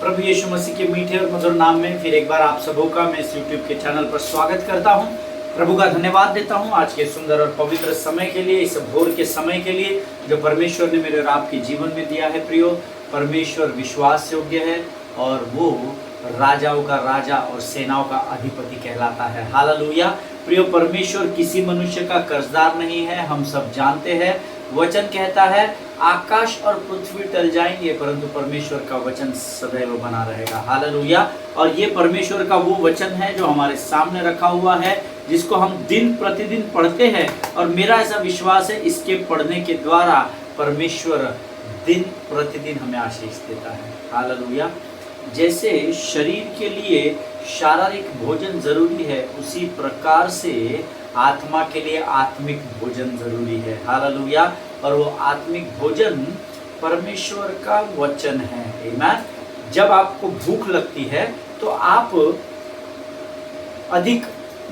प्रभु यीशु मसीह के मीठे और मधुर नाम में फिर एक बार आप सबों का मैं इस यूट्यूब के चैनल पर स्वागत करता हूं। प्रभु का धन्यवाद देता हूं आज के सुंदर और पवित्र समय के लिए, इस भोर के समय के लिए जो परमेश्वर ने मेरे और आपके जीवन में दिया है। प्रियो, परमेश्वर विश्वास योग्य है और वो राजाओं का राजा और सेनाओं का अधिपति कहलाता है। हालेलुया। प्रियो, परमेश्वर किसी मनुष्य का कर्जदार नहीं है, हम सब जानते हैं। वचन कहता है आकाश और पृथ्वी टल जाएंगे परंतु परमेश्वर का वचन सदैव बना रहेगा। हालेलुया। और ये परमेश्वर का वो वचन है जो हमारे सामने रखा हुआ है, जिसको हम दिन प्रतिदिन पढ़ते हैं और मेरा ऐसा विश्वास है इसके पढ़ने के द्वारा परमेश्वर दिन प्रतिदिन हमें आशीष देता है। हालेलुया। जैसे शरीर के लिए शारीरिक भोजन जरूरी है, उसी प्रकार से आत्मा के लिए आत्मिक भोजन जरूरी है। हालेलुया। और वो आत्मिक भोजन परमेश्वर का वचन है। आमीन। जब आपको भूख लगती है तो आप अधिक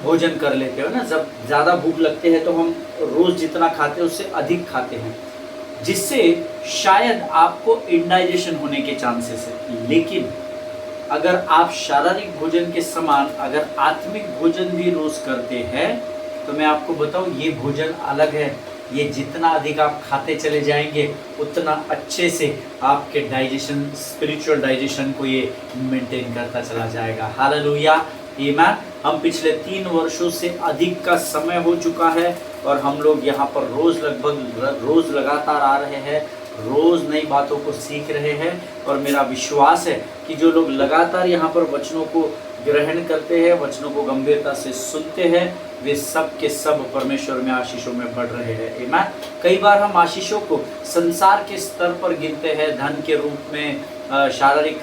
भोजन कर लेते हो ना। जब ज़्यादा भूख लगते हैं तो हम रोज़ जितना खाते हैं उससे अधिक खाते हैं, जिससे शायद आपको इंडाइजेशन होने के चांसेस है। लेकिन अगर आप शारीरिक भोजन के समान अगर आत्मिक भोजन भी रोज करते हैं तो मैं आपको बताऊं ये भोजन अलग है। ये जितना अधिक आप खाते चले जाएंगे उतना अच्छे से आपके डाइजेशन, स्पिरिचुअल डाइजेशन को ये मेंटेन करता चला जाएगा। हालेलुया। आमीन। हम पिछले 3 वर्षों से अधिक का समय हो चुका है और हम लोग यहाँ पर रोज लगातार आ रहे हैं, रोज नई बातों को सीख रहे हैं। और मेरा विश्वास है कि जो लोग लगातार यहाँ पर वचनों को ग्रहण करते हैं, वचनों को गंभीरता से सुनते हैं, वे सब के सब परमेश्वर में आशीषों में बढ़ रहे हैं। आमीन। कई बार हम आशीषों को संसार के स्तर पर गिनते हैं, धन के रूप में, शारीरिक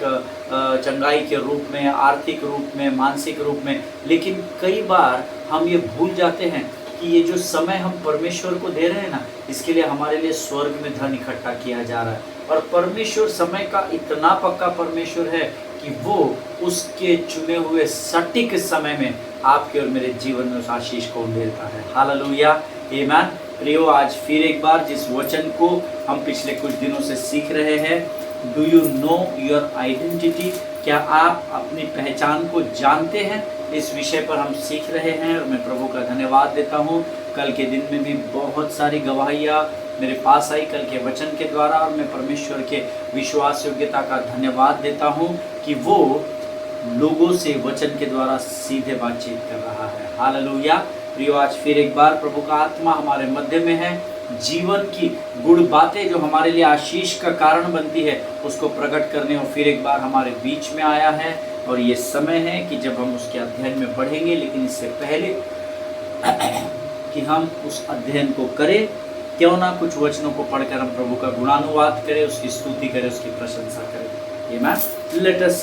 चंगाई के रूप में, आर्थिक रूप में, मानसिक रूप में। लेकिन कई बार हम ये भूल जाते हैं कि ये जो समय हम परमेश्वर को दे रहे हैं ना, इसके लिए हमारे लिए स्वर्ग में धन इकट्ठा किया जा रहा है। और परमेश्वर समय का इतना पक्का परमेश्वर है कि वो उसके चुने हुए सटीक समय में आपके और मेरे जीवन में उस आशीष को उंडेलता है। हालेलुया। आमीन। प्रियो, आज फिर एक बार जिस वचन को हम पिछले कुछ दिनों से सीख रहे हैं, do you know your identity, क्या आप अपनी पहचान को जानते हैं, इस विषय पर हम सीख रहे हैं। और मैं प्रभु का धन्यवाद देता हूँ। कल के दिन में भी बहुत सारी गवाहियाँ मेरे पास आई कल के वचन के द्वारा, और मैं परमेश्वर के विश्वास योग्यता का धन्यवाद देता हूँ कि वो लोगों से वचन के द्वारा सीधे बातचीत कर रहा है। हालेलुया। प्रियो, आज फिर एक बार प्रभु का आत्मा हमारे मध्य में है। जीवन की गुड़ बातें जो हमारे लिए आशीष का कारण बनती है उसको प्रकट करने और फिर एक बार हमारे बीच में आया है। और ये समय है कि जब हम उसके अध्ययन में बढ़ेंगे, लेकिन इससे पहले कि हम उस अध्ययन को करें, क्यों ना कुछ वचनों को पढ़कर हम प्रभु का गुणानुवाद करें, उसकी स्तुति करें, उसकी प्रशंसा करें। आमीन। Let us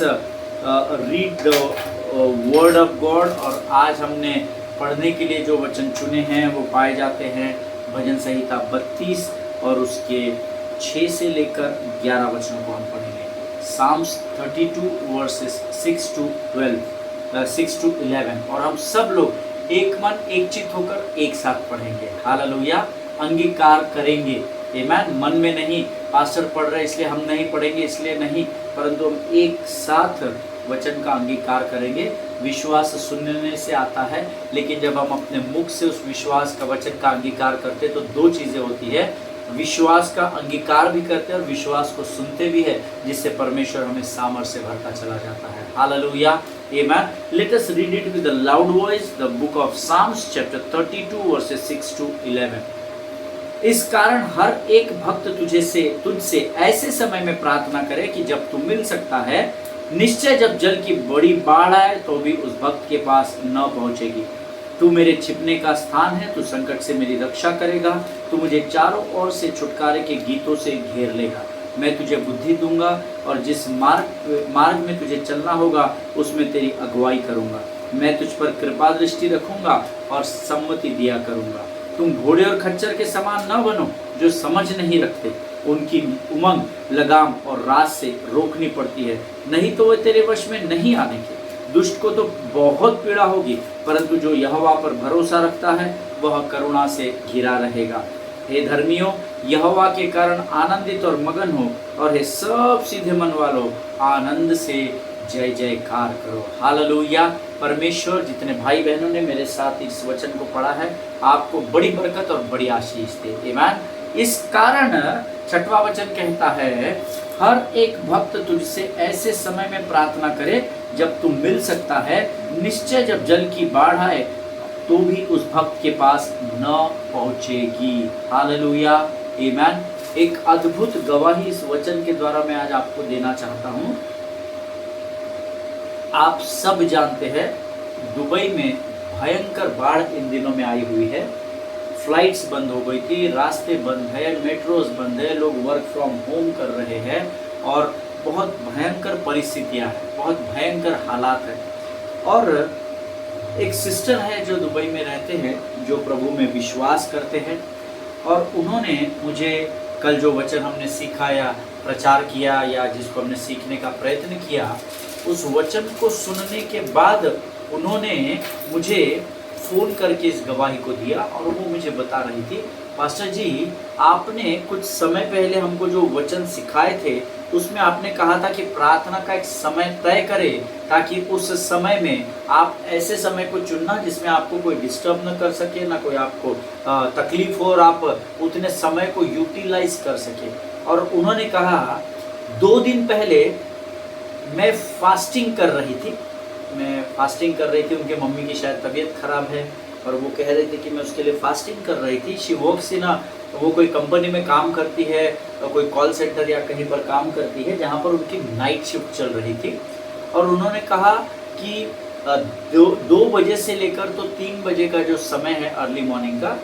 read the word of God. और आज हमने पढ़ने के लिए जो वचन चुने हैं वो पाए जाते हैं भजन संहिता 32 और उसके 6 से लेकर 11 वचनों को हम पढ़ेंगे। Psalms 32 verses 6 to 11। और हम सब लोग एक मन एक चित्त होकर एक साथ पढ़ेंगे। हालेलुया। अंगीकार करेंगे। आमीन। मन में नहीं, पास्टर पढ़ रहे इसलिए हम नहीं पढ़ेंगे इसलिए नहीं, परंतु हम एक साथ वचन का अंगीकार करेंगे। विश्वास सुनने से आता है, लेकिन जब हम अपने मुख से उस विश्वास का वचन का अंगीकार करते तो 2 चीज़ें होती है। विश्वास का अंगीकार भी करते हैं और विश्वास को सुनते भी है, जिससे परमेश्वर हमें सामर्थ्य से भरता चला जाता है। हालेलुया। आमीन। Let us read it with the loud voice, the book of Psalms chapter 32 verses 6 to 11। इस कारण हर एक भक्त तुझसे ऐसे समय में प्रार्थना करे कि जब तू मिल सकता है। निश्चय जब जल की बड़ी बाढ़ आए तो भी उस भक्त के पास न पहुंचेगी। तू मेरे छिपने का स्थान है, तू संकट से मेरी रक्षा करेगा, तू मुझे चारों ओर से छुटकारे के गीतों से घेर लेगा। मैं तुझे बुद्धि दूंगा और जिस मार्ग में तुझे चलना होगा उसमें तेरी अगुवाई करूंगा। मैं तुझ पर कृपा दृष्टि रखूंगा और सम्मति दिया करूंगा। तुम घोड़े और खच्चर के समान न बनो जो समझ नहीं रखते। उनकी उमंग लगाम और रात से रोकनी पड़ती है, नहीं तो वे तेरे वश में नहीं आने के। दुष्ट को तो बहुत पीड़ा होगी, परंतु जो यहोवा पर भरोसा रखता है वह करुणा से घिरा रहेगा। हे धर्मियों, यहोवा के कारण आनंदित और मगन हो, और हे सब सीधे मन वालों, आनंद से जय जयकार करो। हालेलुया। परमेश्वर जितने भाई बहनों ने मेरे साथ इस वचन को पढ़ा है, आपको बड़ी बरकत और बड़ी आशीष दे। आमीन। इस कारण छठवां वचन कहता है, हर एक भक्त तुझसे ऐसे समय में प्रार्थना करे जब तू मिल सकता है। निश्चय जब जल की बाढ़ आए तो भी उस भक्त के पास न पहुंचेगी। हालेलुया। आमीन। एक अद्भुत गवाही इस वचन के द्वारा मैं आज आपको देना चाहता हूं। आप सब जानते हैं दुबई में भयंकर बाढ़ इन दिनों में आई हुई है। फ्लाइट्स बंद हो गई थी, रास्ते बंद है, मेट्रोज बंद है, लोग वर्क फ्रॉम होम कर रहे हैं और बहुत भयंकर परिस्थितियां हैं, बहुत भयंकर हालात है। और एक सिस्टर है जो दुबई में रहते हैं, जो प्रभु में विश्वास करते हैं, और उन्होंने मुझे कल जो वचन हमने सीखा या प्रचार किया या जिसको हमने सीखने का प्रयत्न किया, उस वचन को सुनने के बाद उन्होंने मुझे फ़ोन करके इस गवाही को दिया और वो मुझे बता रही थी, पास्टर जी आपने कुछ समय पहले हमको जो वचन सिखाए थे उसमें आपने कहा था कि प्रार्थना का एक समय तय करें, ताकि उस समय में आप ऐसे समय को चुनना जिसमें आपको कोई डिस्टर्ब न कर सके, ना कोई आपको तकलीफ हो, और आप उतने समय को यूटिलाइज कर सके। और उन्होंने कहा 2 दिन पहले मैं फास्टिंग कर रही थी, उनके मम्मी की शायद तबीयत खराब है और वो कह रही थी कि मैं उसके लिए फास्टिंग कर रही थी। शी वर्क्स इन वो कोई कंपनी में काम करती है, कोई कॉल सेंटर या कहीं पर काम करती है, जहाँ पर उनकी नाइट शिफ्ट चल रही थी। और उन्होंने कहा कि 2 बजे से लेकर तो 3 बजे का जो समय है अर्ली मॉर्निंग का,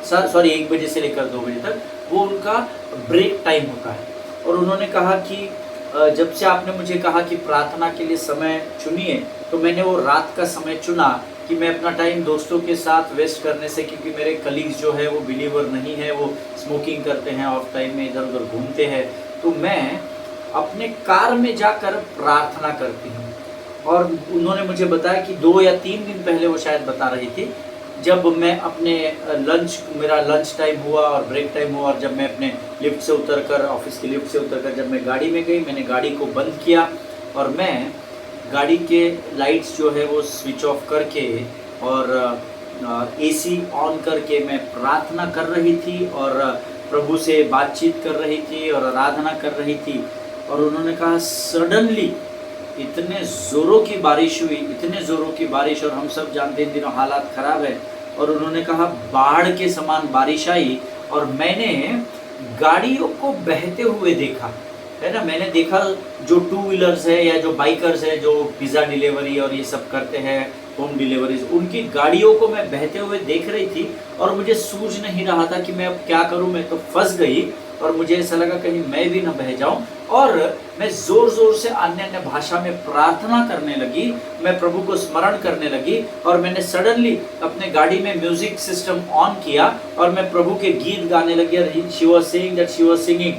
1 बजे से लेकर 2 बजे तक वो उनका ब्रेक टाइम होता है। और उन्होंने कहा कि जब से आपने मुझे कहा कि प्रार्थना के लिए समय चुनिए, तो मैंने वो रात का समय चुना कि मैं अपना टाइम दोस्तों के साथ वेस्ट करने से, क्योंकि मेरे कलीग्स जो है वो बिलीवर नहीं है, वो स्मोकिंग करते हैं, ऑफ टाइम में इधर उधर घूमते हैं, तो मैं अपने कार में जाकर प्रार्थना करती हूँ। और उन्होंने मुझे बताया कि 2 या 3 दिन पहले वो शायद बता रही थी, जब मैं अपने मेरा लंच टाइम हुआ और ब्रेक टाइम हुआ, और जब मैं अपने लिफ्ट से उतरकर, ऑफिस की लिफ्ट से उतरकर जब मैं गाड़ी में गई, मैंने गाड़ी को बंद किया और मैं गाड़ी के लाइट्स जो है वो स्विच ऑफ करके और एसी ऑन करके मैं प्रार्थना कर रही थी और प्रभु से बातचीत कर रही थी और आराधना कर रही थी। और उन्होंने कहा सडनली इतने ज़ोरों की बारिश हुई, इतने ज़ोरों की बारिश, और हम सब जानते हैं इन दिनों हालात ख़राब है। और उन्होंने कहा बाढ़ के समान बारिश आई और मैंने गाड़ियों को बहते हुए देखा, है ना। मैंने देखा जो 2 व्हीलर्स है या जो बाइकर्स है, जो पिज़्ज़ा डिलीवरी और ये सब करते हैं, होम डिलीवरीज, उनकी गाड़ियों को मैं बहते हुए देख रही थी और मुझे सूझ नहीं रहा था कि मैं अब क्या करूं। मैं तो फंस गई और मुझे ऐसा लगा कहीं मैं भी न बह जाऊं, और मैं ज़ोर ज़ोर से अन्य अन्य भाषा में प्रार्थना करने लगी, मैं प्रभु को स्मरण करने लगी। और मैंने सडनली अपने गाड़ी में म्यूजिक सिस्टम ऑन किया और मैं प्रभु के गीत गाने लगी। She was singing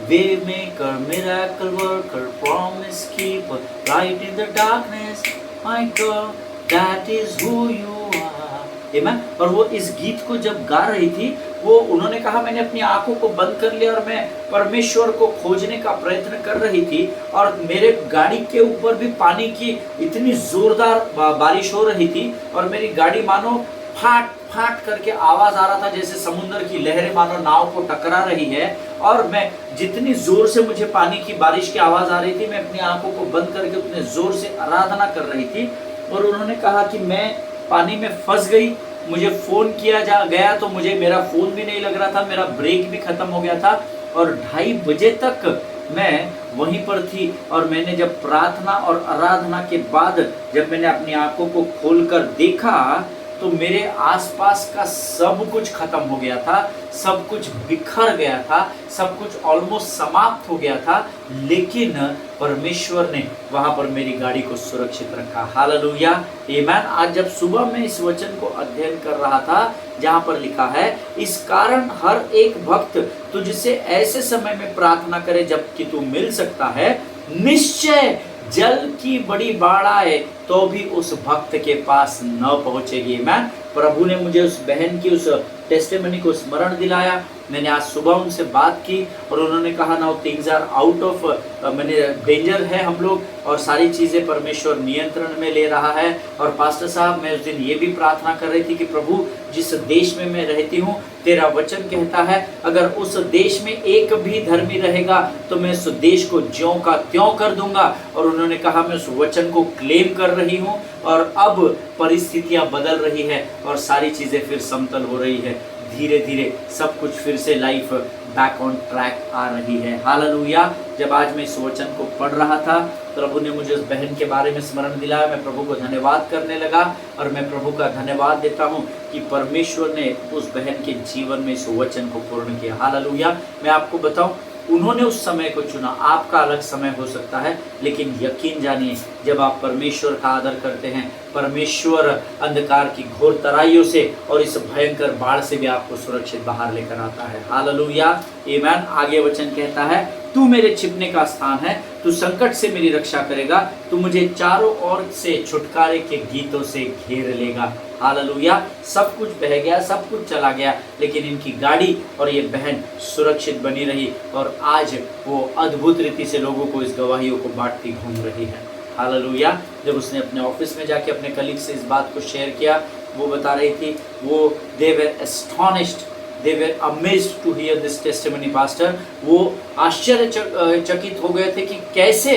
Waymaker, miracle worker, promise keeper, light in the darkness, my God, that is who you are. Amen. और वो इस गीत को जब गा रही थी, वो उन्होंने कहा मैंने अपनी आंखों को बंद कर लिया और मैं परमेश्वर को खोजने का प्रयत्न कर रही थी। और मेरे गाड़ी के ऊपर भी पानी की इतनी जोरदार बारिश हो रही थी और मेरी गाड़ी मानो फाट फाट करके आवाज आ रहा था, जैसे समुद्र की लहरें मानो नाव को टकरा रही है। और मैं जितनी जोर से मुझे पानी की बारिश की आवाज आ रही थी, मैं अपनी आंखों को बंद करके उतने जोर से आराधना कर रही थी। और उन्होंने कहा कि मैं पानी में फंस गई। मुझे फोन किया गया तो मुझे मेरा फोन भी नहीं लग रहा था, मेरा ब्रेक भी खत्म हो गया था और 2:30 बजे तक मैं वहीं पर थी। और मैंने जब प्रार्थना और आराधना के बाद जब मैंने अपनी आंखों को खोलकर देखा तो मेरे आसपास का सब कुछ खत्म हो गया था, सब कुछ बिखर गया था, सब कुछ ऑलमोस्ट समाप्त हो गया था, लेकिन परमेश्वर ने वहां पर मेरी गाड़ी को सुरक्षित रखा। हालेलुया, आमीन। आज जब सुबह मैं इस वचन को अध्ययन कर रहा था जहां पर लिखा है, इस कारण हर एक भक्त तुझसे ऐसे समय में प्रार्थना करे जबकि तू मिल सकता है। निश्चय जल की बड़ी बाढ़ आए तो भी उस भक्त के पास न पहुंचेगी। मैं प्रभु ने मुझे उस बहन की उस टेस्टिमनी को स्मरण दिलाया मैंने आज सुबह उनसे बात की और उन्होंने कहा now things are out of मैंने डेंजर है हम लोग, और सारी चीज़ें परमेश्वर नियंत्रण में ले रहा है। और पास्टर साहब, मैं उस दिन ये भी प्रार्थना कर रही थी कि प्रभु जिस देश में मैं रहती हूँ, तेरा वचन कहता है अगर उस देश में एक भी धर्मी रहेगा तो मैं उस देश को ज्यों का त्यों कर दूंगा। और उन्होंने कहा मैं उस वचन को क्लेम कर रही हूँ और अब परिस्थितियाँ बदल रही है और सारी चीज़ें फिर समतल हो रही है, धीरे धीरे सब कुछ फिर से लाइफ बैक ऑन ट्रैक आ रही है। हालेलुया। जब आज मैं इस वचन को पढ़ रहा था, प्रभु ने मुझे उस बहन के बारे में स्मरण दिलाया। मैं प्रभु को धन्यवाद करने लगा और मैं प्रभु का धन्यवाद देता हूँ कि परमेश्वर ने उस बहन के जीवन में इस वचन को पूर्ण किया। हालेलुया। मैं आपको बताऊं, उन्होंने उस समय को चुना। आपका अलग समय हो सकता है, लेकिन यकीन जानिए जब आप परमेश्वर का आदर करते हैं, परमेश्वर अंधकार की घोर तराइयों से और इस भयंकर बाढ़ से भी आपको सुरक्षित बाहर लेकर आता है। हालेलुया, आमीन। आगे वचन कहता है, तू मेरे छिपने का स्थान है, तू संकट से मेरी रक्षा करेगा, तू मुझे चारों ओर से छुटकारे के गीतों से घेर लेगा। हालेलुया। सब कुछ बह गया, सब कुछ चला गया, लेकिन इनकी गाड़ी और ये बहन सुरक्षित बनी रही और आज वो अद्भुत रीति से लोगों को इस गवाहियों को बांटती घूम रही है। हालेलुया। जब उसने अपने ऑफिस में जाके अपने कलीग से इस बात को शेयर किया, वो बता रही थी वो दे वर astonished, they were amazed to hear this testimony pastor। वो आश्चर्यचकित हो गए थे कि कैसे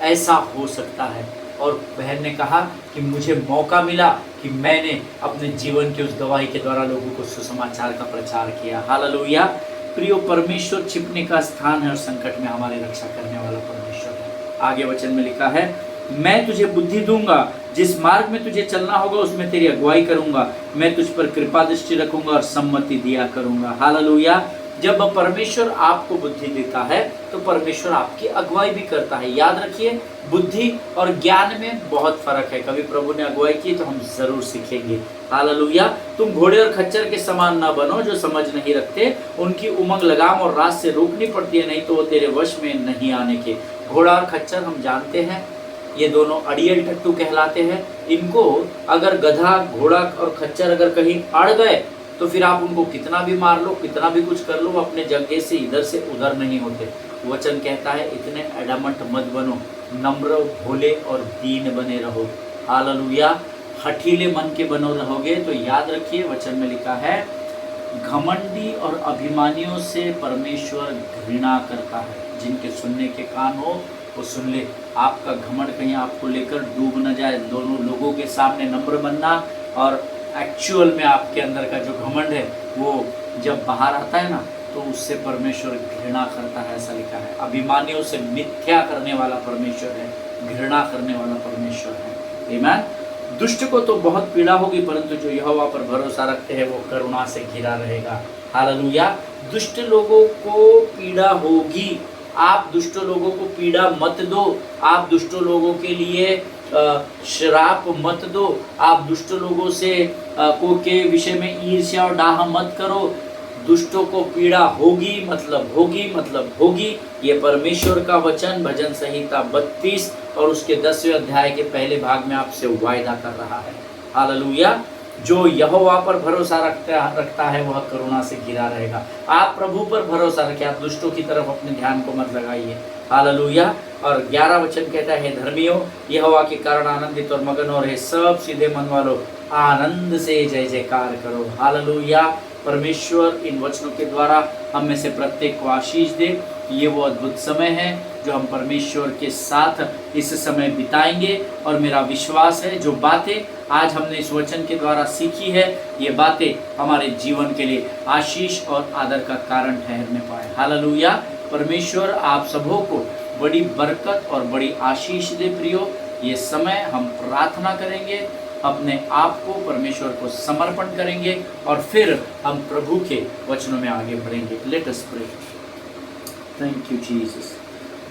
ऐसा हो सकता है। और बहन ने कहा कि मुझे मौका मिला कि मैंने अपने जीवन की उस गवाही के द्वारा लोगों को सुसमाचार का प्रचार किया। हालेलुया। प्रियो, परमेश्वर छिपने का स्थान है और संकट में हमारी रक्षा करने वाला परमेश्वर है। आगे वचन में लिखा है, मैं तुझे बुद्धि दूंगा, जिस मार्ग में तुझे चलना होगा उसमें तेरी अगुवाई करूंगा, मैं तुझ पर कृपा दृष्टि रखूंगा और सम्मति दिया करूंगा। हालेलुया। जब परमेश्वर आपको बुद्धि देता है तो परमेश्वर आपकी अगुवाई भी करता है। याद रखिए, बुद्धि और ज्ञान में बहुत फर्क है। कभी प्रभु ने अगुवाई की तो हम जरूर सीखेंगे। हालेलुया। तुम घोड़े और खच्चर के समान ना बनो जो समझ नहीं रखते, उनकी उमंग लगाम और रात से रोकनी पड़ती है, नहीं तो वो तेरे वश में नहीं आने के। घोड़ा और खच्चर हम जानते हैं, ये दोनों अड़ियल टट्टू कहलाते हैं। इनको अगर गधा, घोड़ा और खच्चर अगर कहीं अड़ गए तो फिर आप उनको कितना भी मार लो, कितना भी कुछ कर लो, अपने जगह से इधर से उधर नहीं होते। वचन कहता है इतने एडमंट मत बनो, नम्र, भोले और दीन बने रहो। हालेलुया। हठीले मन के बनो रहोगे तो याद रखिए, वचन में लिखा है, घमंडी और अभिमानियों से परमेश्वर घृणा करता है। जिनके सुनने के कान हो वो सुन ले। आपका घमंड कहीं आपको लेकर डूब न जाए। दोनों लोगों के सामने नम्र बनना और एक्चुअल में आपके अंदर का जो घमंड है वो जब बाहर आता है ना तो उससे परमेश्वर घृणा करता है, ऐसा लिखा है। अभिमानियों से मिथ्या करने वाला परमेश्वर है, घृणा करने वाला परमेश्वर है। आमीन। दुष्ट को तो बहुत पीड़ा होगी, परंतु जो यहोवा पर भरोसा रखते हैं वो करुणा से घिरा रहेगा। हालेलुया। दुष्ट लोगों को पीड़ा होगी, आप दुष्ट लोगों को पीड़ा मत दो, आप दुष्ट लोगों के लिए श्राप मत दो, आप दुष्ट लोगों से को के विषय में ईर्ष्या और डाह मत करो। दुष्टों को पीड़ा होगी मतलब होगी। ये परमेश्वर का वचन भजन संहिता 32 और उसके 10वें अध्याय के पहले भाग में आपसे वायदा कर रहा है। हालेलुया। जो यहोवा पर भरोसा रखता है वह करुणा से घिरा रहेगा। आप प्रभु पर भरोसा रखिए, आप दुष्टों की तरफ अपने ध्यान को मत लगाइए। हालेलुया। और 11 वचन कहता है, धर्मियों यहोवा के कारण आनंदित और मगन हो रहे, सब सीधे मन वालों आनंद से जय जयकार करो। हालेलुया। परमेश्वर इन वचनों के द्वारा हम में से प्रत्येक को आशीष दे। ये वो अद्भुत समय है जो हम परमेश्वर के साथ इस समय बिताएंगे और मेरा विश्वास है जो बातें आज हमने इस वचन के द्वारा सीखी है, ये बातें हमारे जीवन के लिए आशीष और आदर का कारण ठहरने पाए। हालेलुया। परमेश्वर आप सबों को बड़ी बरकत और बड़ी आशीष दे। प्रियो, ये समय हम प्रार्थना करेंगे, अपने आप को परमेश्वर को समर्पण करेंगे और फिर हम प्रभु के वचनों में आगे बढ़ेंगे। Let us pray. Thank you Jesus.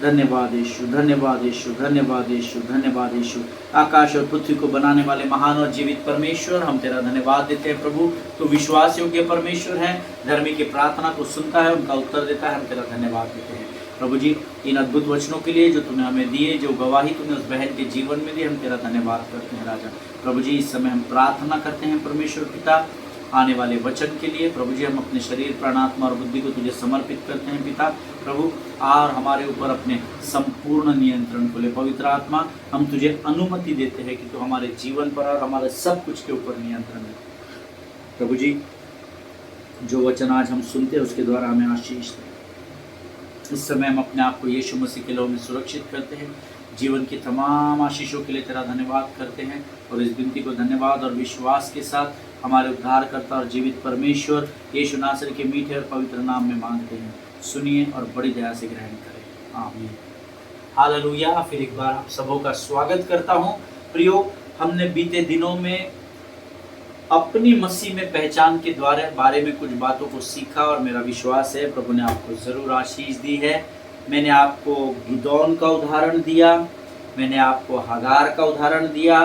धन्यवाद यीशु, धन्यवाद यीशु, धन्यवाद यीशु, धन्यवाद यीशु। आकाश और पृथ्वी को बनाने वाले महान और जीवित परमेश्वर, हम तेरा धन्यवाद देते हैं प्रभु। तो विश्वास योग्य परमेश्वर है, धर्मी की प्रार्थना को सुनता है, उनका उत्तर देता है। हम तेरा धन्यवाद देते हैं प्रभु जी इन अद्भुत वचनों के लिए जो तूने हमें दिए, जो गवाही तूने उस बहन के जीवन में दी। हम तेरा धन्यवाद करते हैं राजा। प्रभु जी इस समय हम प्रार्थना करते हैं परमेश्वर पिता, आने वाले वचन के लिए। प्रभु जी, हम अपने शरीर, प्राण, आत्मा और बुद्धि को तुझे समर्पित करते हैं पिता प्रभु, और हमारे ऊपर अपने संपूर्ण नियंत्रण को ले। पवित्र आत्मा, हम तुझे अनुमति देते हैं कि तू हमारे जीवन पर और हमारे सब कुछ के ऊपर नियंत्रण ले। प्रभु जी, जो वचन आज हम सुनते हैं उसके द्वारा हमें आशीष दे। इस समय हम अपने आप को यीशु मसीह के लहू में सुरक्षित करते हैं। जीवन की तमाम आशीषों के लिए तेरा धन्यवाद करते हैं और इस विनती को धन्यवाद और विश्वास के साथ हमारे उद्धारकर्ता और जीवित परमेश्वर यीशु नासरी के मीठे और पवित्र नाम में मांगते हैं। सुनिए और बड़ी दया से ग्रहण करें, आमीन। हालेलुया। फिर एक बार आप सबों का स्वागत करता हूं। प्रियो, हमने बीते दिनों में अपनी मसीह में पहचान के बारे में कुछ बातों को सीखा और मेरा विश्वास है प्रभु ने आपको ज़रूर आशीष दी है। मैंने आपको गिदोन का उदाहरण दिया, मैंने आपको हागार का उदाहरण दिया।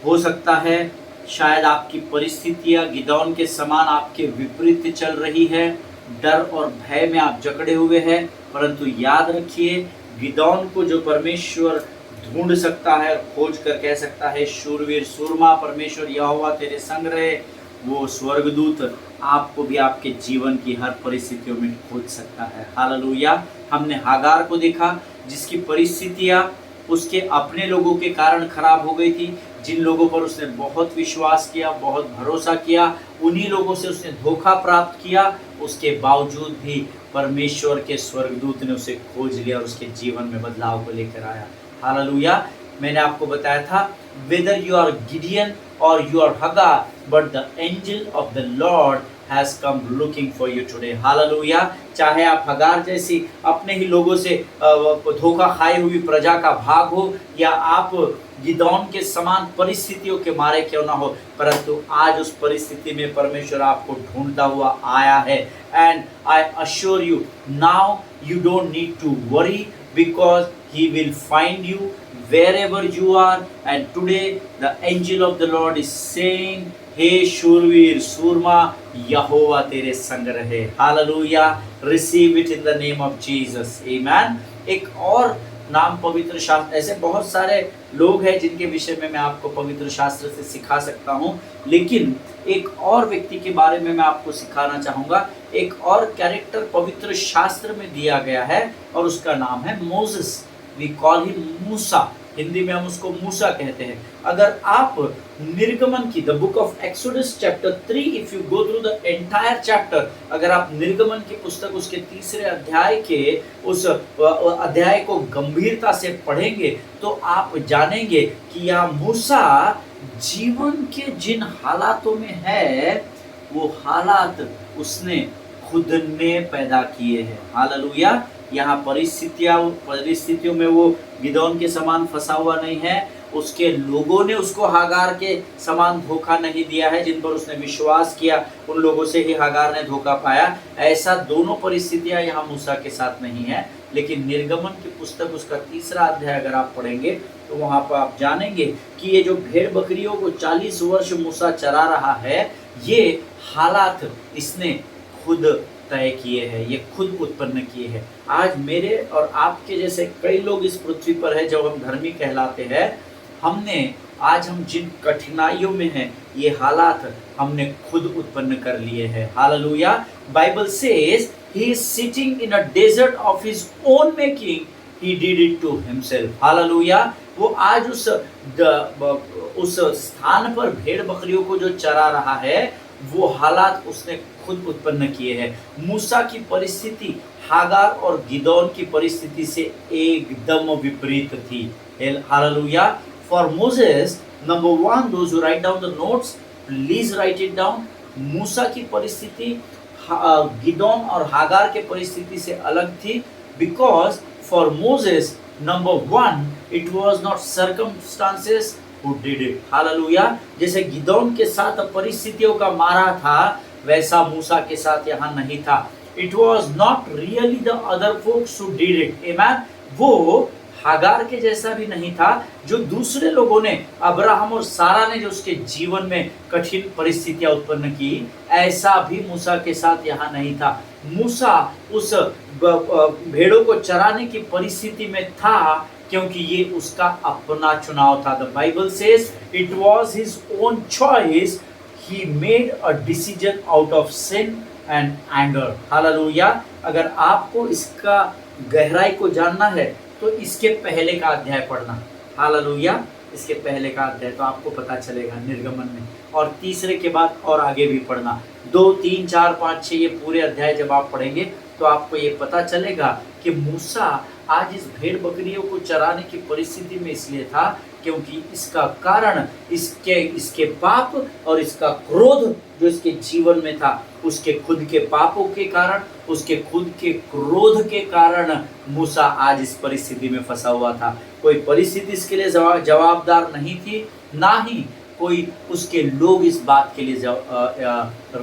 हो सकता है शायद आपकी परिस्थितियाँ गिदोन के समान आपके विपरीत चल रही है, डर और भय में आप जकड़े हुए हैं, परंतु याद रखिए, गिदोन को जो परमेश्वर ढूंढ सकता है, खोज कर कह सकता है, शूरवीर सूरमा परमेश्वर यहोवा तेरे संग रहे, वो स्वर्गदूत आपको भी आपके जीवन की हर परिस्थितियों में खोज सकता है। हालेलुया। हमने हागार को देखा जिसकी परिस्थितियाँ उसके अपने लोगों के कारण खराब हो गई थी, जिन लोगों पर उसने बहुत विश्वास किया, बहुत भरोसा किया, उन्हीं लोगों से उसने धोखा प्राप्त किया। उसके बावजूद भी परमेश्वर के स्वर्गदूत ने उसे खोज लिया और उसके जीवन में बदलाव को लेकर आया। हालेलुया। मैंने आपको बताया था, whether you are Gideon or you are Hagar, but the angel of the Lord has come looking for you today. Hallelujah. चाहे आप हगार जैसी अपने ही लोगों से धोखा खाई हुई प्रजा का भाग हो, या आप गिदोन के समान परिस्थितियों के मारे क्यों ना हो, परंतु आज उस परिस्थिति में परमेश्वर आपको ढूंढता हुआ आया है। And I assure you, now you don't need to worry, because he will find you wherever you are. And today the angel of the Lord is saying, हे शूरवीर सूरमा, यहोवा तेरे संग रहे। Hallelujah. Receive it in the name of Jesus, amen. एक और नाम पवित्र शास्त्र, ऐसे बहुत सारे लोग हैं जिनके विषय में मैं आपको पवित्र शास्त्र से सिखा सकता हूँ, लेकिन एक और व्यक्ति के बारे में मैं आपको सिखाना चाहूँगा। एक और कैरेक्टर पवित्र शास्त्र में दिया गया है और उसका नाम है मोसेस। वी कॉल हिम मूसा, हिंदी में हम उसको मूसा कहते हैं। अगर आप निर्गमन की the book of Exodus chapter 3, if you go through the entire chapter, अगर आप निर्गमन की पुस्तक उसके 3 अध्याय के उस अध्याय को गंभीरता से पढ़ेंगे तो आप जानेंगे कि यह मूसा जीवन के जिन हालातों में है, वो हालात उसने खुद ने पैदा किए हैं। हालेलुया। यहाँ परिस्थितियों में वो गिदोन के समान फंसा हुआ नहीं है, उसके लोगों ने उसको हागार के समान धोखा नहीं दिया है, जिन पर उसने विश्वास किया उन लोगों से ही हागार ने धोखा पाया। ऐसा दोनों परिस्थितियां यहाँ मूसा के साथ नहीं है। लेकिन निर्गमन की पुस्तक उसका 3 अध्याय अगर आप पढ़ेंगे तो वहाँ पर आप जानेंगे कि ये जो भेड़ बकरियों को 40 वर्ष मूसा चरा रहा है, ये हालात इसने खुद तय किए हैं, ये खुद उत्पन्न किए हैं। आज मेरे और आपके जैसे कई लोग इस पृथ्वी पर है, जब हम धर्मी कहलाते हैं, आज हम जिन कठिनाइयों में हैं, ये हालात हमने खुद उत्पन्न कर लिए हैं। Hallelujah. Bible says he is sitting in a desert of his own making, he did it to himself. Hallelujah. वो आज उस स्थान पर भेड़ बकरियों को जो चरा रहा है, वो हालात उसने खुद उत्पन्न किए हैं। मूसा की परिस्थिति हागार और गिदोन की परिस्थिति से एकदम विपरीत थी। Hallelujah. For Moses, number 1, those who write down the notes, please write it down. मूसा की परिस्थिति गिदोन और हागार के परिस्थिति से अलग थी, because for Moses, number 1, it was not circumstances who did it. Hallelujah. जैसे गिदोन के साथ परिस्थितियों का मारा था, वैसा मूसा के साथ यहाँ नहीं था। It was not really the other folks who did it. Amen. वो हागार के जैसा भी नहीं था जो दूसरे लोगों ने, अब्राहम और सारा ने जो उसके जीवन में कठिन परिस्थितियां उत्पन्न की, ऐसा भी मूसा के साथ यहाँ नहीं था। मूसा उस भेड़ों को चराने की परिस्थिति में था क्योंकि ये उसका अपना चुनाव था। The Bible says it was his own choice, he made a decision out of sin and anger. Hallelujah. अगर आपको इसका गहराई को जानना है तो इसके पहले का अध्याय पढ़ना। हालेलुया। इसके पहले का अध्याय तो आपको पता चलेगा निर्गमन में, और तीसरे के बाद और आगे भी पढ़ना। 2, 3, 4, 5, 6 ये पूरे अध्याय जब आप पढ़ेंगे तो आपको ये पता चलेगा कि मूसा आज इस भेड़ बकरियों को चराने की परिस्थिति में इसलिए था क्योंकि इसका कारण इसके पाप और इसका क्रोध जो इसके जीवन में था, उसके खुद के पापों के कारण, उसके खुद के क्रोध के कारण मूसा आज इस परिस्थिति में फंसा हुआ था। कोई परिस्थिति इसके लिए जवाबदार नहीं थी, ना ही कोई उसके लोग इस बात के लिए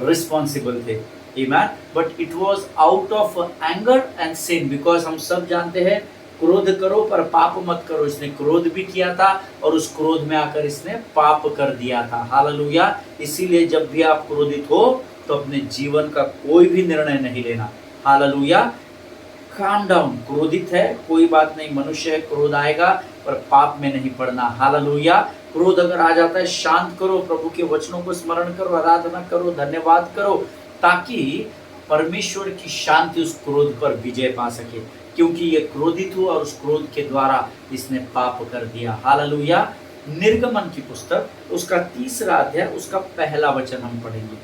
रिस्पॉन्सिबल थे। Amen. But it was out of anger and sin, because हम सब जानते हैं क्रोध करो पर पाप मत करो। इसने क्रोध भी किया था और उस क्रोध में आकर इसने पाप कर दिया था। हालेलुया। इसीलिए जब भी आप क्रोधित हो तो अपने जीवन का कोई भी निर्णय नहीं लेना। हालेलुया। Calm down. क्रोधित है कोई बात नहीं, मनुष्य है, क्रोध आएगा पर पाप में नहीं पड़ना। हालेलुया। क्रोध अगर आ जाता है शांत करो, प्रभु के वचनों को स्मरण करो, आराधना करो, धन्यवाद करो, ताकि परमेश्वर की शांति उस क्रोध पर विजय पा सके, क्योंकि ये क्रोधित हुआ और उस क्रोध के द्वारा इसने पाप कर दिया। हालेलुया। निर्गमन की पुस्तक उसका 3रा अध्याय उसका पहला वचन हम पढ़ेंगे।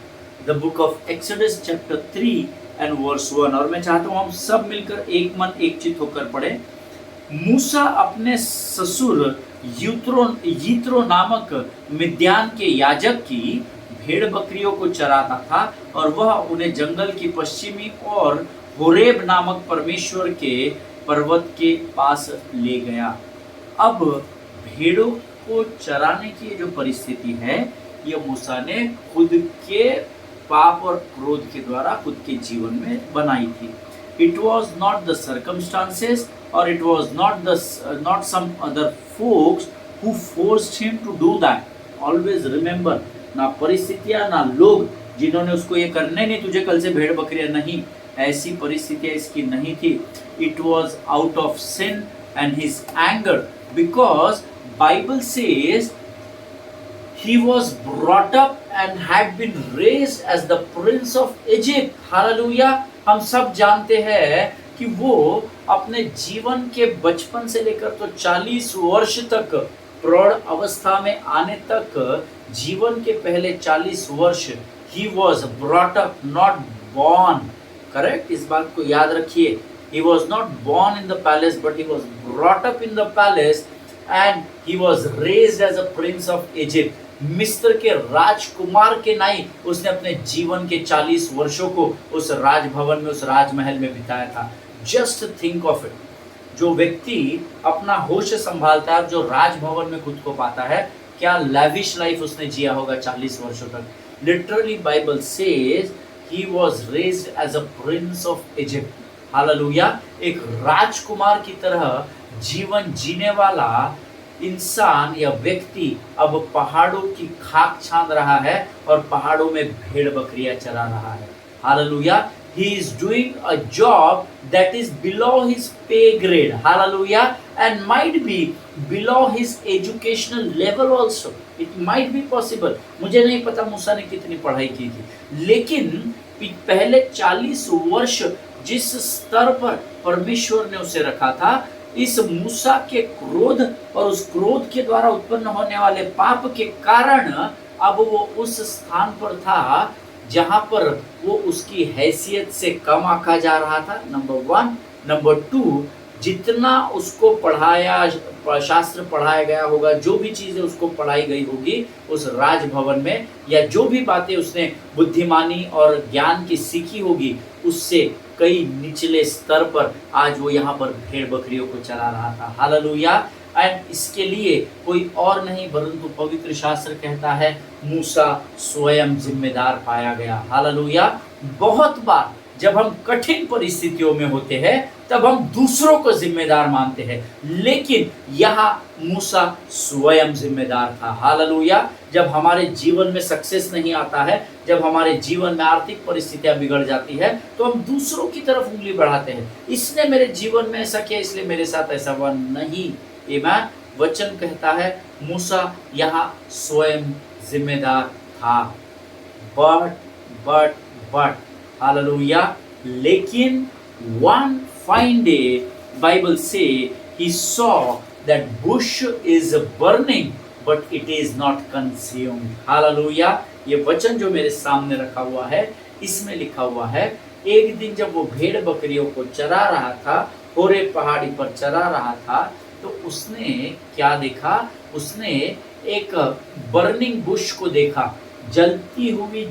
The book of Exodus chapter 3 and verse 1। और मैं चाहता हूँ हम सब मिलकर एक मन एक चित्त होकर पढ़ें। मूसा अपने ससुर यित्रो नामक मिद्यान के याजक की भेड़ बकरियों को चराता था और वह उन्हें जंगल की पश्चिमी और होरेब नामक परमेश्वर के पर्वत के पास ले गया। अब भेड़ों को चराने की जो परिस्थिति है ये मूसा ने खुद के पाप और क्रोध के द्वारा खुद के जीवन में बनाई थी। It was not the circumstances or it was not some other folks who forced him to do that. Always remember, ना परिस्थितियां ना लोग जिन्होंने उसको ये करने नहीं, तुझे कल से भेड़ बकरियां नहीं, ऐसी परिस्थितियां इसकी नहीं थी। It was out of sin and his anger, because Bible says he was brought up and had been raised as the prince of Egypt. Hallelujah. हम सब जानते हैं कि वो अपने जीवन के बचपन से लेकर तो 40 वर्ष तक प्रौढ़ अवस्था में आने तक, जीवन के पहले 40 वर्ष he was brought up, not born. Correct? इस बात को याद रखिए। He was not born in the palace, but he was brought up in the palace and he was raised as a prince of Egypt. मिस्र के राजकुमार के नाई उसने अपने जीवन के 40 वर्षों को उस राजभवन में, उस राजमहल में बिताया था। Just think of it. जो व्यक्ति अपना होश संभालता है, जो राजभवन में खुद को पाता है, क्या लैविश लाइफ उसने जिया होगा 40 वर्षों तक। Literally Bible says he was raised as a prince of Egypt. Hallelujah. एक राजकुमार की तरह जीवन जीने वाला इंसान या व्यक्ति अब पहाड़ों की खाक छान रहा है और पहाड़ों में भेड़ बकरियां चरा रहा है। Hallelujah. He is doing a job that is below his pay grade. Hallelujah. And might be below his educational level also. It might be possible. मुझे नहीं पता मूसा ने कितनी पढ़ाई की थी, लेकिन पहले 40 वर्ष जिस स्तर पर परमेश्वर ने उसे रखा था, इस मूसा के क्रोध और उस क्रोध के द्वारा उत्पन्न होने वाले पाप के कारण अब वो उस स्थान पर था जहां पर वो उसकी हैसियत से कम आंका जा रहा था। नंबर 1। नंबर 2, जितना उसको पढ़ाया, शास्त्र पढ़ाया गया होगा, जो भी चीज़ें उसको पढ़ाई गई होगी उस राजभवन में, या जो भी बातें उसने बुद्धिमानी और ज्ञान की सीखी होगी, उससे कई निचले स्तर पर आज वो यहाँ पर भेड़ बकरियों को चला रहा था। हालेलुया। एंड इसके लिए कोई और नहीं परंतु पवित्र शास्त्र कहता है मूसा स्वयं जिम्मेदार पाया गया। हालेलुया। बहुत बार जब हम कठिन परिस्थितियों में होते हैं तब हम दूसरों को जिम्मेदार मानते हैं, लेकिन यहाँ मूसा स्वयं जिम्मेदार था। हालेलुया। जब हमारे जीवन में सक्सेस नहीं आता है, जब हमारे जीवन में आर्थिक परिस्थितियां बिगड़ जाती है, तो हम दूसरों की तरफ उंगली बढ़ाते हैं। इसने मेरे जीवन में ऐसा किया इसलिए मेरे साथ ऐसा हुआ। नहीं। आमीन। वचन कहता है मूसा यहाँ स्वयं जिम्मेदार था। but hallelujah. लेकिन one fine day Bible say he saw that bush is burning but it is not consumed। Hallelujah. ये वचन जो मेरे सामने रखा हुआ है इसमें लिखा हुआ है, एक दिन जब वो भेड़ बकरियों को चरा रहा था, होरे पहाड़ी पर चरा रहा था, तो उसने क्या देखा? उसने एक बर्निंग बुश को देखा, जलती हुई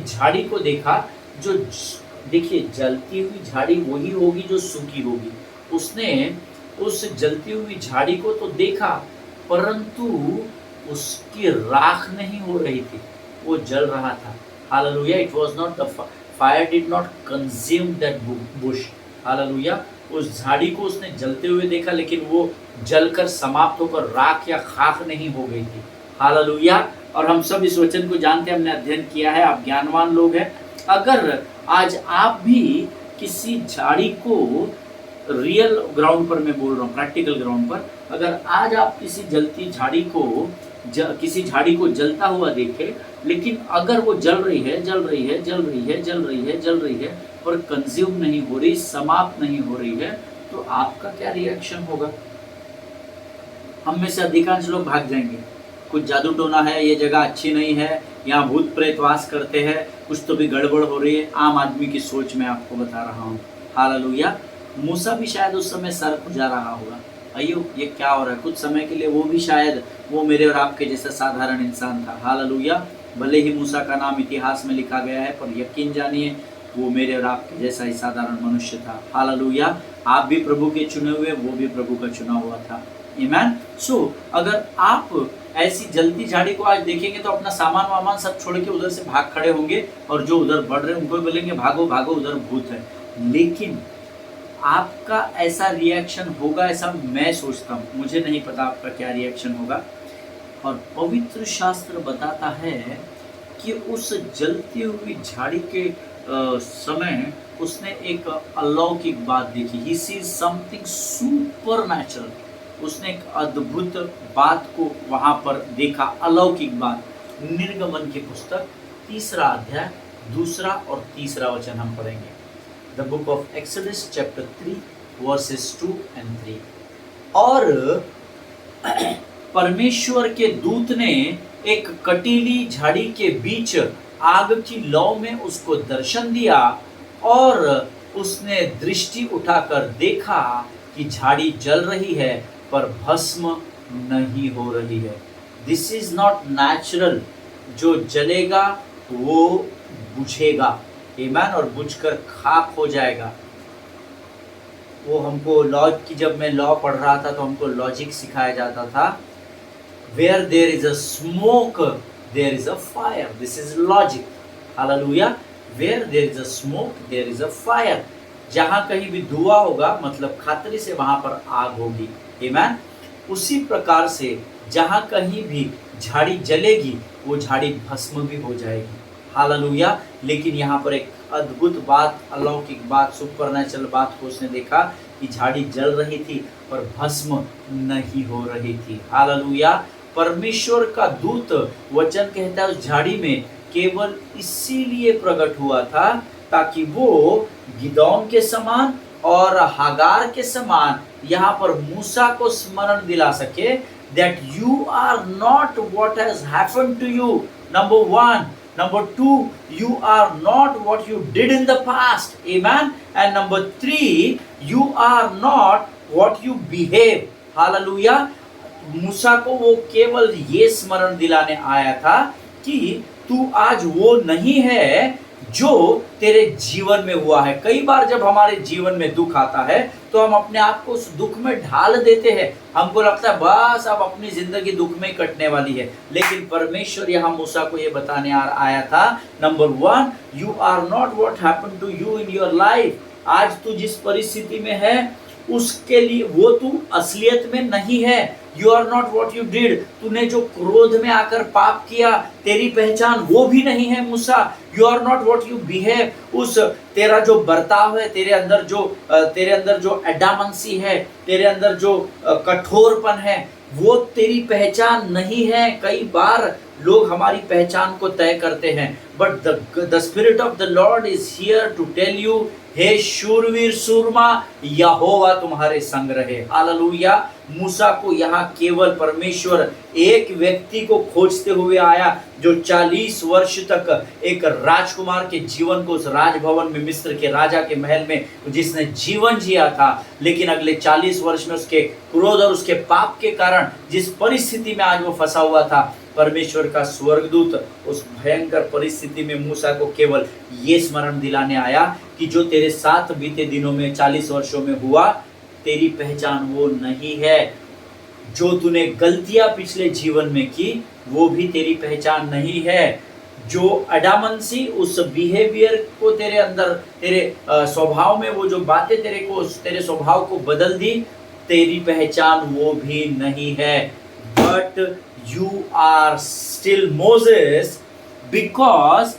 झाड़ी को देखा। जो देखिए, जलती हुई झाड़ी वही होगी जो सूखी होगी। उसने उस जलती हुई झाड़ी को तो देखा, परंतु उसकी राख नहीं हो रही थी, वो जल रहा था। Hallelujah. It was not the fire did not consume that Bush. Hallelujah. उस झाड़ी को उसने जलते हुए देखा, लेकिन वो जलकर समाप्त होकर राख या खाक नहीं हो गई थी। हालेलुया। और हम सब इस वचन को जानते हैं, हमने अध्ययन किया है, आप ज्ञानवान लोग हैं। अगर आज आप भी किसी झाड़ी को, रियल ग्राउंड पर मैं बोल रहा हूँ, प्रैक्टिकल ग्राउंड पर, अगर आज आप किसी जलती झाड़ी को किसी झाड़ी को जलता हुआ देखे, लेकिन अगर वो जल रही है और कंज्यूम नहीं हो रही, समाप्त नहीं हो रही है, तो आपका क्या रिएक्शन होगा? हम में से अधिकांश लोग भाग जाएंगे। कुछ जादू टोना है, ये जगह अच्छी नहीं है, यहाँ भूत प्रेत वास करते हैं, कुछ तो भी गड़बड़ हो रही है। आम आदमी की सोच में आपको बता रहा हूँ। हालेलुया। मूसा भी शायद उस समय सर खुजा रहा होगा, अयो ये क्या हो रहा है। कुछ समय के लिए वो भी शायद वो मेरे और आपके जैसा साधारण इंसान था। हालेलुया। भले ही मूसा का नाम इतिहास में लिखा गया है, पर यकीन जानिए वो मेरे और आपके जैसा ही साधारण मनुष्य था। हालेलुया। आप भी प्रभु के चुने हुए, वो भी प्रभु का चुना हुआ था। आमीन। सो अगर आप ऐसी जलती झाड़ी को आज देखेंगे तो अपना सामान वामान सब छोड़ के उधर से भाग खड़े होंगे, और जो उधर बढ़ रहे हैं उनको बोलेंगे भागो भागो, उधर भूत है। लेकिन आपका ऐसा रिएक्शन होगा, ऐसा मैं सोचता हूँ। मुझे नहीं पता आपका क्या रिएक्शन होगा। और पवित्र शास्त्र बताता है कि उस जलती हुई झाड़ी के समय उसने एक अलौकिक बात देखी। He sees something supernatural. उसने एक अद्भुत बात को वहाँ पर देखा, अलौकिक बात। निर्गमन की पुस्तक 3 अध्याय 2 और 3 वचन हम पढ़ेंगे। The book of Exodus chapter 3 versus 2 and 3। और परमेश्वर के दूत ने एक कटीली झाड़ी के बीच आग की लौ में उसको दर्शन दिया, और उसने दृष्टि उठाकर देखा कि झाड़ी जल रही है पर भस्म नहीं हो रही है। This is not natural. जो जलेगा वो बुझेगा, आमीन, और बुझकर खाक हो जाएगा। वो हमको लॉ की, जब मैं लॉ पढ़ रहा था तो हमको लॉजिक सिखाया जाता था। Where there is a smoke, there is a fire. This is logic. Hallelujah. Where there is a smoke, there is a fire. जहाँ कहीं भी धुआं होगा मतलब खातरी से वहाँ पर आग होगी। आमीन। उसी प्रकार से जहाँ कहीं भी झाड़ी जलेगी वो झाड़ी भस्म भी हो जाएगी। हालेलुया। लेकिन यहाँ पर एक अद्भुत बात, अलौकिक बात, सुपरनैचुरल बात को उसने देखा कि झाड़ी जल रही थी पर भस्म नहीं हो रही थी। हालेलुया। परमेश्वर का दूत, वचन कहता है, उस झाड़ी में केवल इसीलिए प्रकट हुआ था ताकि वो गिदौन के समान और हागार के समान यहाँ पर मूसा को स्मरण दिला सके that you are not what has happened to you, number 1. Number 2, you are not what you did in the past. Amen. And number 3, you are not what you behave. Hallelujah. मूसा को वो केवल ये स्मरण दिलाने आया था कि तू आज वो नहीं है जो तेरे जीवन में हुआ है। कई बार जब हमारे जीवन में दुख आता है तो हम अपने आप को उस दुख में ढाल देते हैं। हमको लगता है बस अब अपनी जिंदगी दुख में कटने वाली है। लेकिन परमेश्वर यहाँ मूसा को ये बताने आया था, number 1, you are not what happened to you in your life. आज तू जिस परिस्थिति में है उसके लिए वो तू असलियत में नहीं है। You are not what you did, तूने जो क्रोध में आकर पाप किया तेरी पहचान वो भी नहीं है मूसा। You are not what you behave, उस तेरा जो बर्ताव है, तेरे अंदर जो एडामंसी है, तेरे अंदर जो कठोरपन है, वो तेरी पहचान नहीं है। कई बार लोग हमारी पहचान को तय करते हैं, but the spirit of the Lord is here to tell you, हे शूरवीर सूरमा, यहोवा तुम्हारे संग रहे। हालेलुया। मूसा को यहाँ केवल परमेश्वर एक व्यक्ति को खोजते हुए आया जो 40 वर्ष तक एक राजकुमार के जीवन को उस राजभवन में, मिस्र के राजा के महल में जिसने जीवन जिया था, लेकिन अगले 40 वर्ष में उसके क्रोध और उसके पाप के कारण जिस परिस्थिति में आज वो फंसा हुआ था, परमेश्वर का स्वर्गदूत उस भयंकर परिस्थिति में मूसा को केवल ये स्मरण दिलाने आया कि जो तेरे साथ बीते दिनों में 40 वर्षों में हुआ, तेरी पहचान वो नहीं है। जो तूने गलतियां पिछले जीवन में की वो भी तेरी पहचान नहीं है। जो अडामंसी, उस बिहेवियर को तेरे अंदर, तेरे स्वभाव में वो जो बातें तेरे स्वभाव को बदल दी, तेरी पहचान वो भी नहीं है। But you are still Moses because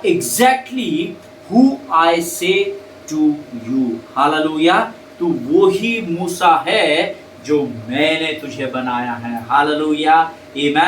exactly who I say to you. Hallelujah. तू वो ही मूसा है जो मैंने तुझे बनाया है। हालेलुया, आमीन।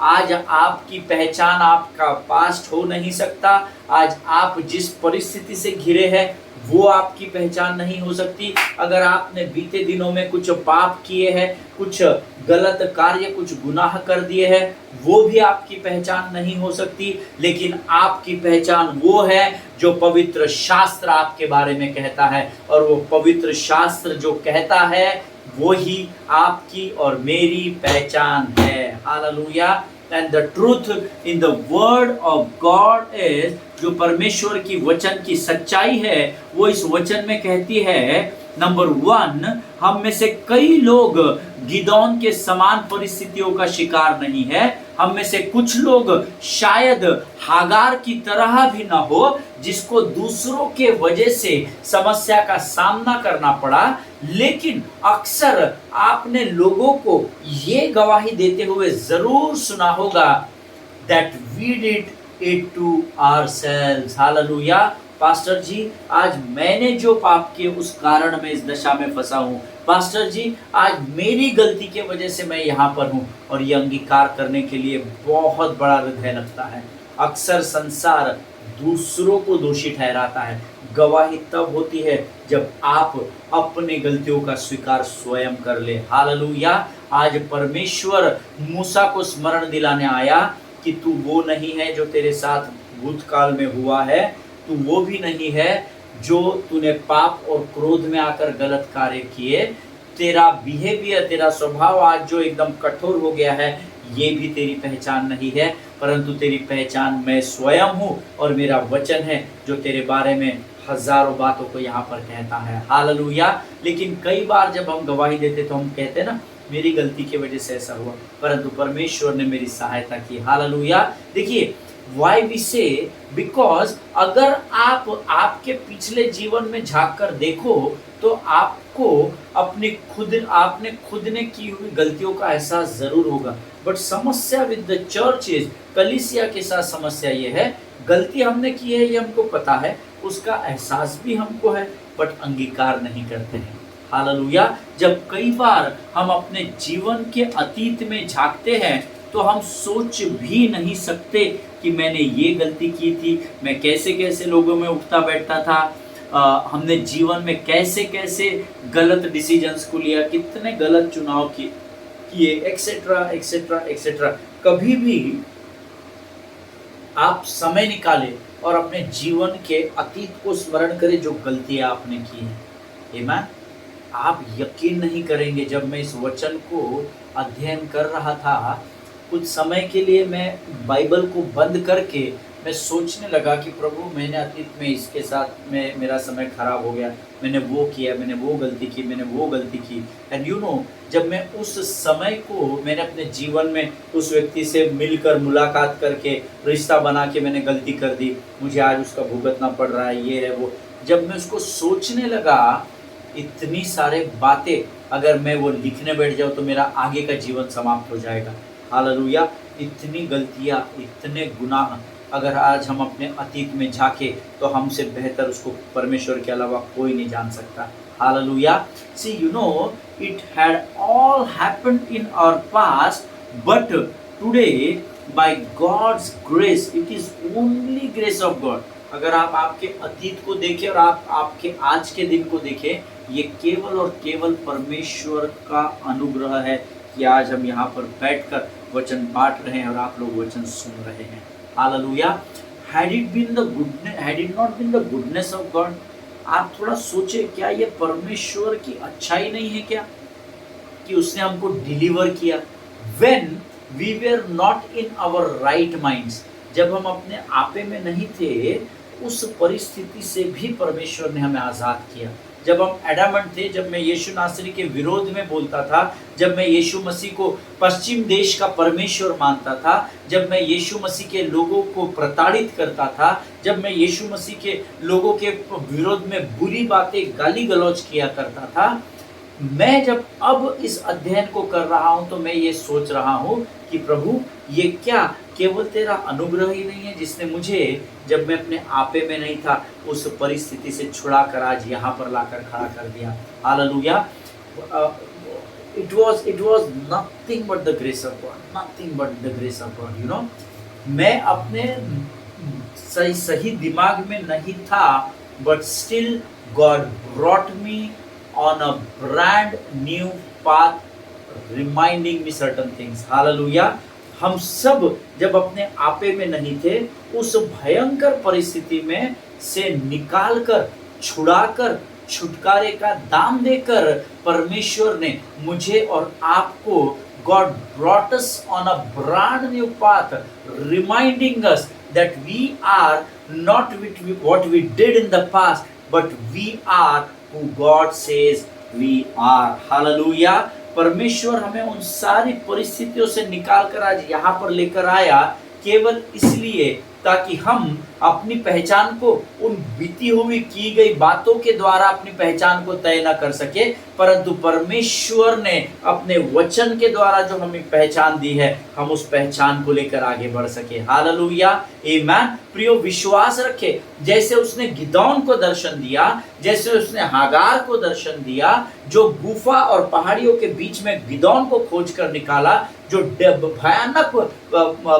आज आपकी पहचान, आपका पास्ट हो नहीं सकता। आज आप जिस परिस्थिति से घिरे हैं वो आपकी पहचान नहीं हो सकती। अगर आपने बीते दिनों में कुछ पाप किए हैं, कुछ गलत कार्य, कुछ गुनाह कर दिए हैं, वो भी आपकी पहचान नहीं हो सकती। लेकिन आपकी पहचान वो है जो पवित्र शास्त्र आपके बारे में कहता है, और वो पवित्र शास्त्र जो कहता है वो ही आपकी और मेरी पहचान है। Hallelujah. And the truth in the word of God is, जो परमेश्वर की वचन की सच्चाई है वो इस वचन में कहती है, नंबर 1, हम में से कई लोग गिदोन के समान परिस्थितियों का शिकार नहीं है। हम में से कुछ लोग शायद हागार की तरह भी न हो, जिसको दूसरों के वजह से समस्या का सामना करना पड़ा, लेकिन अक्सर आपने लोगों को ये गवाही देते हुए जरूर सुना होगा, that we did it to ourselves. Hallelujah. Pastor ji, आज मैंने जो पाप किए उस कारण मैं इस दशा में फंसा हूँ। पास्टर जी, आज मेरी गलती के वजह से मैं यहाँ पर हूँ। और ये अंगीकार करने के लिए बहुत बड़ा हृदय लगता है। अक्सर संसार दूसरों को दोषी ठहराता है। गवाही तब होती है जब आप अपने गलतियों का स्वीकार स्वयं कर ले। हालेलुया। आज परमेश्वर मूसा को स्मरण दिलाने आया कि तू वो नहीं है जो तेरे साथ भूतकाल में हुआ है, तू वो भी नहीं है जो तूने पाप और क्रोध में आकर गलत कार्य किए। तेरा बिहेवियर, तेरा स्वभाव आज जो एकदम कठोर हो गया है, ये भी तेरी पहचान नहीं है, परंतु तेरी पहचान मैं स्वयं हूँ और मेरा वचन है जो तेरे बारे में हजारों बातों को यहाँ पर कहता है। हालेलुया। लेकिन कई बार जब हम गवाही देते तो हम कहते हैं ना, मेरी गलती की वजह से ऐसा हुआ, परंतु परमेश्वर ने मेरी सहायता की। हालेलुया। देखिए, why we say, because अगर आपके पिछले जीवन में झांक कर देखो तो आपको आपने खुद ने की हुई गलतियों का एहसास जरूर होगा। बट समस्या विद द चर्च इज, कलीसिया के साथ समस्या ये है, गलती हमने की है ये हमको पता है, उसका एहसास भी हमको है, बट अंगीकार नहीं करते हैं। हालेलुया। जब कई बार हम अपने जीवन के अतीत में झांकते हैं तो हम सोच भी नहीं सकते कि मैंने ये गलती की थी, मैं कैसे कैसे लोगों में उठता बैठता था, हमने जीवन में कैसे कैसे गलत डिसीजंस को लिया, कितने गलत चुनाव किए, एक्सेट्रा एक्सेट्रा एक्सेट्रा। कभी भी आप समय निकालें और अपने जीवन के अतीत को स्मरण करें जो गलतियां आपने की हैं। आमीन। आप यकीन नहीं करेंगे, जब मैं इस वचन को अध्ययन कर रहा था, कुछ समय के लिए मैं बाइबल को बंद करके मैं सोचने लगा कि प्रभु, मैंने अतीत में इसके साथ में मेरा समय खराब हो गया, मैंने वो किया, मैंने वो गलती की, मैंने वो गलती की। एंड यू नो, जब मैं उस समय को मैंने अपने जीवन में उस व्यक्ति से मिलकर मुलाकात करके रिश्ता बना के मैंने गलती कर दी, मुझे आज उसका भुगतना पड़ रहा है, ये है वो। जब मैं उसको सोचने लगा इतनी सारे बातें अगर मैं वो लिखने बैठ जाऊँ तो मेरा आगे का जीवन समाप्त हो जाएगा। हालेलुया। इतनी गलतियाँ, इतने गुनाह अगर आज हम अपने अतीत में झाँके तो हमसे बेहतर उसको परमेश्वर के अलावा कोई नहीं जान सकता। Hallelujah. See, you know, it had all happened in our past, but today by God's grace, it is only grace of God. अगर आप आपके अतीत को देखें और आप आपके आज के दिन को देखें, ये केवल और केवल परमेश्वर का अनुग्रह है कि आज हम यहाँ पर बैठकर वचन बांट रहे हैं और आप लोग वचन सुन रहे हैं। Hallelujah. Had it not been the goodness of God, आप थोड़ा सोचे, क्या ये परमेश्वर की अच्छाई नहीं है क्या कि उसने हमको डिलीवर किया। When we were not in our right minds, जब हम अपने आपे में नहीं थे, उस परिस्थिति से भी परमेश्वर ने हमें आज़ाद किया। जब हम एडामंड थे, जब मैं यीशु नासरी के विरोध में बोलता था, जब मैं यीशु मसीह को पश्चिम देश का परमेश्वर मानता था, जब मैं यीशु मसीह के लोगों को प्रताड़ित करता था, जब मैं यीशु मसीह के लोगों के विरोध में बुरी बातें गाली गलौज किया करता था, मैं जब अब इस अध्ययन को कर रहा हूँ तो मैं ये सोच रहा हूँ कि प्रभु, ये क्या केवल तेरा अनुग्रह ही नहीं है जिसने मुझे, जब मैं अपने आपे में नहीं था, उस परिस्थिति से छुड़ा कर आज यहाँ पर लाकर खड़ा कर दिया। Hallelujah. it was nothing but the grace of God, nothing but the grace of God, you know। मैं अपने सही दिमाग में नहीं था, but still God brought me on a brand new path, reminding me certain things। Hallelujah. हम सब जब अपने आपे में नहीं थे, उस भयंकर परिस्थिति में से निकालकर, छुड़ाकर, छुटकारे का दाम देकर परमेश्वर ने मुझे और आपको, God brought us on a brand new path, reminding us that we are not what we did in the past, but we are who God says we are। Hallelujah. परमेश्वर हमें उन सारी परिस्थितियों से निकालकर आज यहाँ पर लेकर आया, केवल इसलिए ताकि हम अपनी पहचान को उन बीती हुई की गई बातों के द्वारा अपनी पहचान को तय न कर सके, परंतु परमेश्वर ने अपने वचन के द्वारा जो हमें पहचान दी है, हम उस पहचान को लेकर आगे बढ़ सके। हालेलुया। आमीन। प्रियो, विश्वास रखे, जैसे उसने गिदौन को दर्शन दिया, जैसे उसने हागार को दर्शन दिया, जो गुफा और पहाड़ियों के बीच में गिदौन को खोज कर निकाला, जो भयानक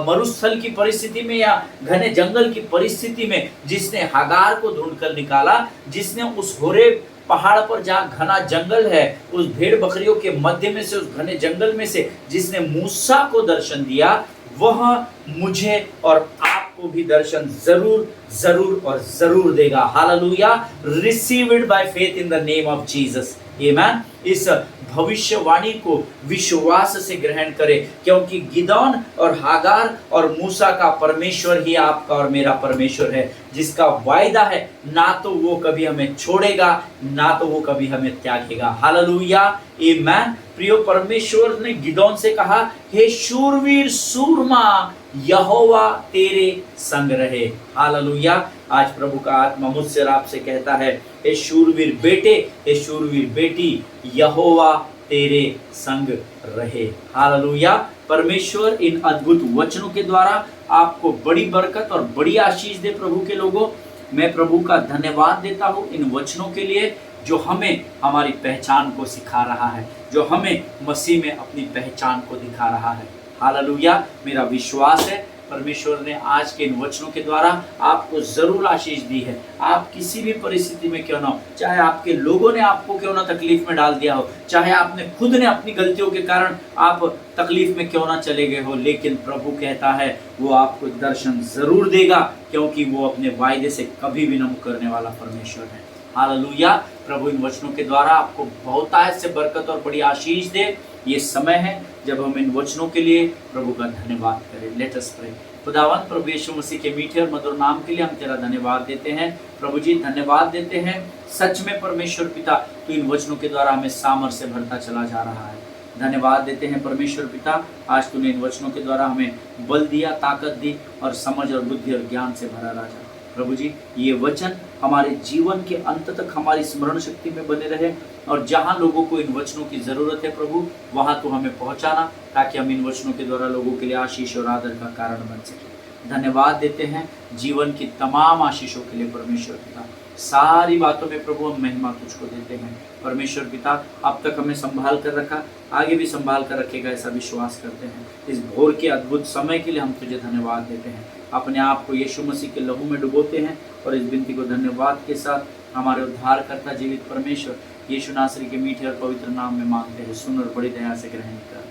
मरुस्थल की परिस्थिति में या घने जंगल की परिस्थिति में जिसने हागार को ढूंढ कर निकाला, जिसने उस होरेब पहाड़ पर जहाँ घना जंगल है, उस भेड़ बकरियों के मध्य में से, उस घने जंगल में से जिसने मूसा को दर्शन दिया, वह मुझे और आपको भी दर्शन जरूर जरूर और जरूर देगा। Hallelujah. Receive it by faith in the name of Jesus. आमीन। इस भविष्यवाणी को विश्वास से ग्रहण करें, क्योंकि गिदौन और हागार और मूसा का परमेश्वर ही आपका और मेरा परमेश्वर है, जिसका वायदा है ना तो वो कभी हमें छोड़ेगा, ना तो वो कभी हमें त्यागेगा। हालेलुया। आमीन। प्रियो, परमेश्वर ने गिदौन से कहा, हे शूरवीर सूरमा, यहोवा तेरे संग रहे। हालेलुया। आज प्रभु का आत्मा मुझसे और आपसे कहता है, हे शूरवीर बेटे, हे शूरवीर बेटी, यहोवा तेरे संग रहे। हालेलुया। परमेश्वर इन अद्भुत वचनों के द्वारा आपको बड़ी बरकत और बड़ी आशीष दे। प्रभु के लोगों, मैं प्रभु का धन्यवाद देता हूँ इन वचनों के लिए, जो हमें हमारी पहचान को सिखा रहा है, जो हमें मसीह में अपनी पहचान को दिखा रहा है। हालेलुया। मेरा विश्वास है परमेश्वर ने आज के इन वचनों के द्वारा आपको जरूर आशीष दी है। आप किसी भी परिस्थिति में क्यों ना हो, चाहे आपके लोगों ने आपको क्यों ना तकलीफ में डाल दिया हो, चाहे आपने खुद ने अपनी गलतियों के कारण आप तकलीफ में क्यों ना चले गए हो, लेकिन प्रभु कहता है वो आपको दर्शन जरूर देगा, क्योंकि वो अपने वायदे से कभी भी न मुकरने वाला परमेश्वर है। हालेलुया। प्रभु इन वचनों के द्वारा आपको बहुतायत से बरकत और बड़ी आशीष दे। ये समय है जब हम इन वचनों के लिए प्रभु का धन्यवाद करें। Let us pray. खुदावन प्रभु यीशु मसीह के मीठे और मधुर नाम के लिए हम तेरा धन्यवाद देते हैं। प्रभु जी, धन्यवाद देते हैं, सच में परमेश्वर पिता तू इन वचनों के द्वारा हमें सामर्थ से भरता चला जा रहा है। धन्यवाद देते हैं परमेश्वर पिता, आज तूने इन वचनों के द्वारा हमें बल दिया, ताकत दी और समझ और बुद्धि और ज्ञान से भरा राजा। प्रभु जी ये वचन हमारे जीवन के अंत तक हमारी स्मरण शक्ति में बने रहे, और जहाँ लोगों को इन वचनों की ज़रूरत है प्रभु, वहाँ तो हमें पहुँचाना, ताकि हम इन वचनों के द्वारा लोगों के लिए आशीष और आदर का कारण बन सके। धन्यवाद देते हैं जीवन की तमाम आशीषों के लिए परमेश्वर पिता। सारी बातों में प्रभु हम महिमा तुझको देते हैं परमेश्वर पिता। अब तक हमें संभाल कर रखा, आगे भी संभाल कर रखेगा, ऐसा विश्वास करते हैं। इस भोर के अद्भुत समय के लिए हम तुझे धन्यवाद देते हैं। अपने आप को यीशु मसीह के लहू में डुबोते हैं और इस विनती को धन्यवाद के साथ हमारे उद्धारकर्ता जीवित परमेश्वर यीशु नासरी के मीठे और पवित्र नाम में मांगते हैं, सुन और बड़ी दया से ग्रहण कर,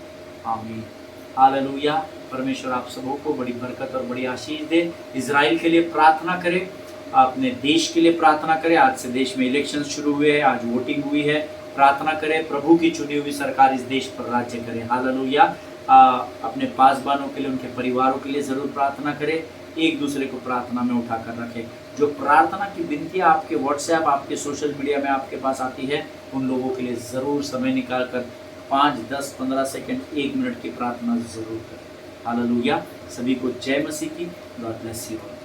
आमीन। हालेलुया। परमेश्वर आप सबों को बड़ी बरकत और बड़ी आशीष दे। इजराइल के लिए प्रार्थना करें, अपने देश के लिए प्रार्थना करें। आज से देश में इलेक्शन शुरू हुए हैं, आज वोटिंग हुई है। प्रार्थना करें प्रभु की चुनी हुई सरकार इस देश पर राज्य करे। हालेलुया। अपने पासबानों के लिए, उनके परिवारों के लिए ज़रूर प्रार्थना करें। एक दूसरे को प्रार्थना में उठाकर रखें। जो प्रार्थना की विनती आपके व्हाट्सएप, आपके सोशल मीडिया में आपके पास आती है, उन लोगों के लिए ज़रूर समय निकाल कर 5, 10, 15 सेकंड, 1 मिनट की प्रार्थना ज़रूर करें। हालेलुया। सभी को जय मसीह की। God bless you.